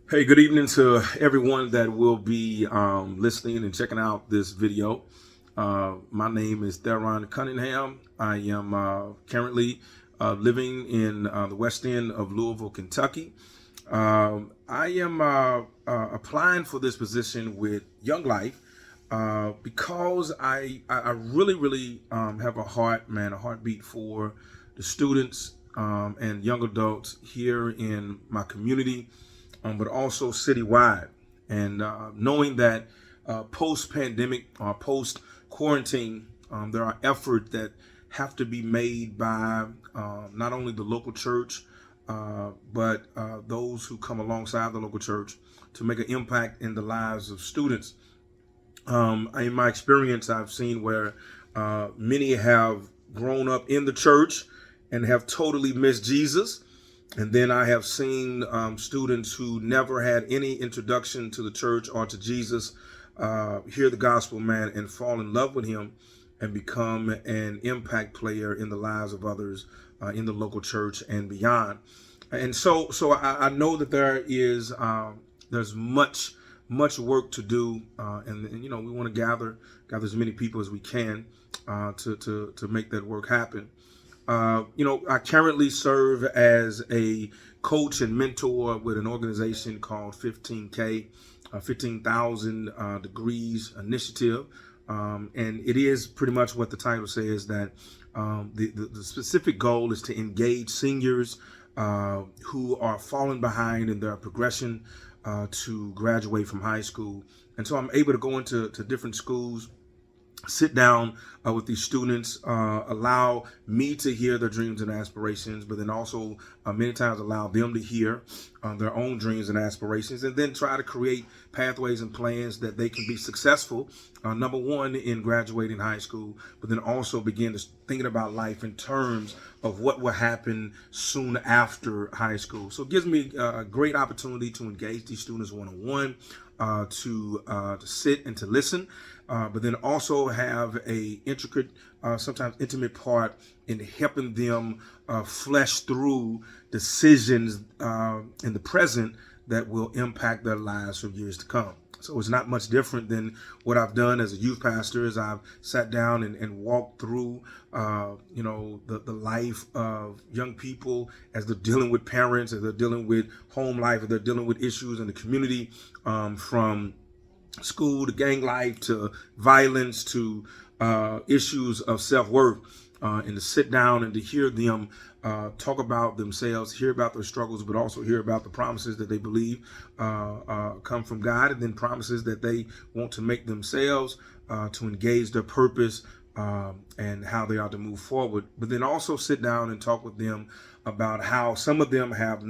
Hey, good evening to everyone that will be listening and checking out this video. My name is Theron Cunningham. I am currently living in the west end of Louisville, Kentucky. I am applying for this position with Young Life because I really have a heartbeat for the students and young adults here in my community, but also citywide. And knowing that post-pandemic or post-quarantine, there are efforts that have to be made by not only the local church, but those who come alongside the local church to make an impact in the lives of students. In my experience, I've seen where many have grown up in the church and have totally missed Jesus. And then I have seen students who never had any introduction to the church or to Jesus hear the gospel, man, and fall in love with him and become an impact player in the lives of others in the local church and beyond. And so I know that there's much work to do, and you know we want to gather as many people as we can to make that work happen. I currently serve as a coach and mentor with an organization called 15K, 15,000 Degrees Initiative. And it is pretty much what the title says, that the specific goal is to engage seniors who are falling behind in their progression to graduate from high school. And so I'm able to go into different schools, sit down with these students, allow me to hear their dreams and aspirations, but then also many times allow them to hear their own dreams and aspirations, and then try to create pathways and plans that they can be successful, number one, in graduating high school, but then also begin to thinking about life in terms of what will happen soon after high school. So it gives me a great opportunity to engage these students one-on-one, to sit and to listen, but then also have a intricate, sometimes intimate part in helping them flesh through decisions in the present that will impact their lives for years to come. So it's not much different than what I've done as a youth pastor, as I've sat down and walked through, the life of young people as they're dealing with parents, as they're dealing with home life, as they're dealing with issues in the community, from school to gang life to violence to issues of self-worth, and to sit down and to hear them talk about themselves, hear about their struggles, but also hear about the promises that they believe come from God, and then promises that they want to make themselves, to engage their purpose, and how they are to move forward. But then also sit down and talk with them about how some of them have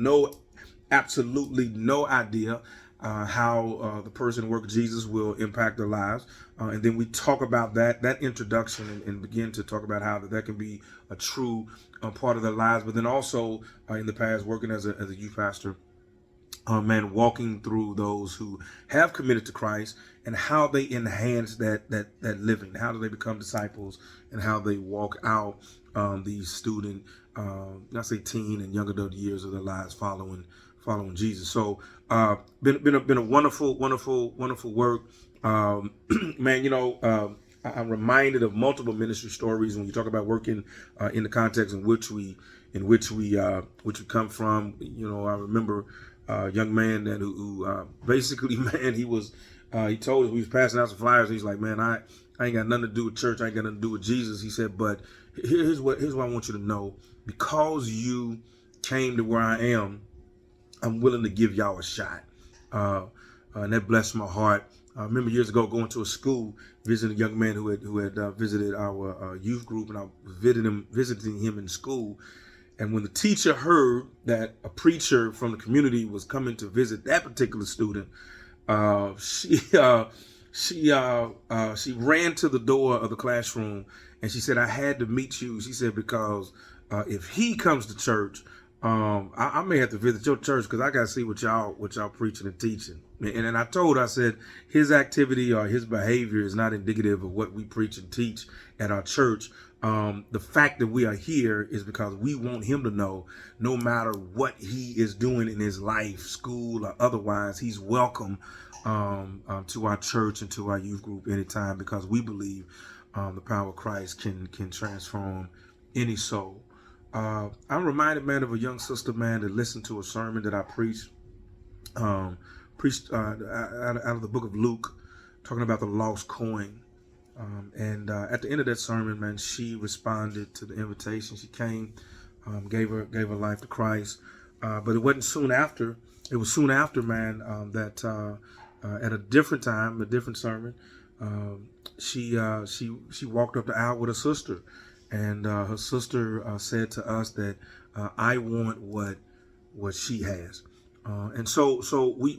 absolutely no idea how the person work Jesus will impact their lives, and then we talk about that introduction, and begin to talk about how that can be a true part of their lives. But then also in the past, working as a youth pastor, man, walking through those who have committed to Christ and how they enhance that living, how do they become disciples, and how they walk out these student, I say teen and young adult years of their lives following Jesus. So been a wonderful work. Man, I'm reminded of multiple ministry stories when you talk about working in the context in which we come from. I remember a young man who basically, man, he told us, we was passing out some flyers. He's like, man, I ain't got nothing to do with church. I ain't got nothing to do with Jesus. He said, but here's what I want you to know. Because you came to where I am, I'm willing to give y'all a shot. And that blessed my heart. I remember years ago going to a school, visiting a young man who had visited our youth group, and I was visiting him in school. And when the teacher heard that a preacher from the community was coming to visit that particular student, she ran to the door of the classroom, and she said, "I had to meet you." She said, "Because if he comes to church, I may have to visit your church because I got to see what y'all preaching and teaching. And I said his activity or his behavior is not indicative of what we preach and teach at our church. The fact that we are here is because we want him to know, no matter what he is doing in his life, school or otherwise, he's welcome to our church and to our youth group anytime, because we believe the power of Christ can transform any soul. I'm reminded, man, of a young sister, man, that listened to a sermon that I preached out of the book of Luke, talking about the lost coin. And at the end of that sermon, man, she responded to the invitation. She came, gave her life to Christ. But it wasn't soon after. It was soon after, man, that at a different time, a different sermon, she walked up the aisle with her sister. And her sister said to us that I want what she has. And so we,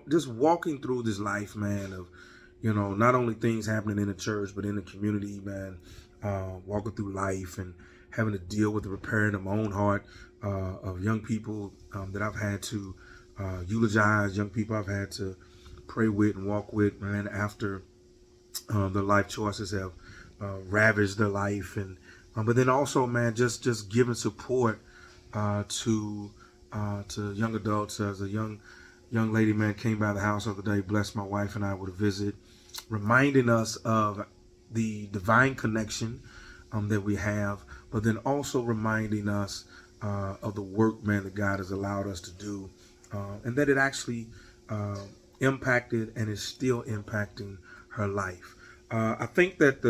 just walking through this life, man, of, not only things happening in the church, but in the community, man, walking through life and having to deal with the repairing of my own heart of young people that I've had to eulogize, young people I've had to pray with and walk with, man, after their life choices have ravaged their life. And but then also, man, just giving support to young adults. As a young lady, man, came by the house the other day, blessed my wife and I with a visit, reminding us of the divine connection that we have, but then also reminding us of the work, man, that God has allowed us to do, and that it actually impacted and is still impacting her life. I think that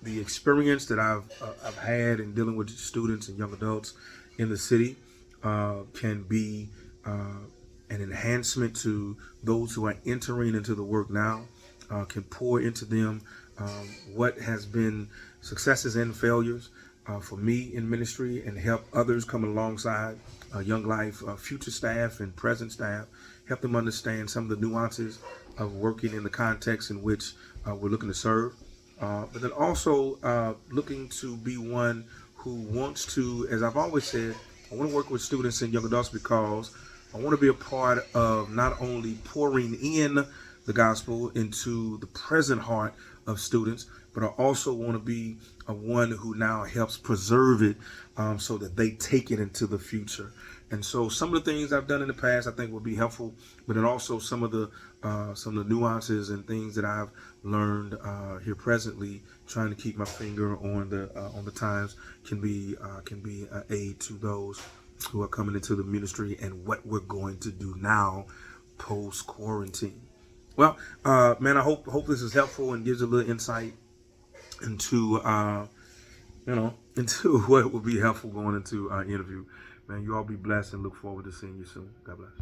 the experience that I've had in dealing with students and young adults in the city can be an enhancement to those who are entering into the work now, can pour into them what has been successes and failures for me in ministry, and help others come alongside Young Life, future staff and present staff, help them understand some of the nuances of working in the context in which we're looking to serve. But then also looking to be one who wants to, as I've always said, I want to work with students and young adults because I want to be a part of not only pouring in the gospel into the present heart of students, but I also want to be one who now helps preserve it so that they take it into the future. And so some of the things I've done in the past I think will be helpful, but then also some of the nuances and things that I've learned here presently, trying to keep my finger on the times, can be an aid to those who are coming into the ministry and what we're going to do now post quarantine. Well, man, I hope this is helpful and gives a little insight into into what will be helpful going into our interview. Man, you all be blessed and look forward to seeing you soon. God bless.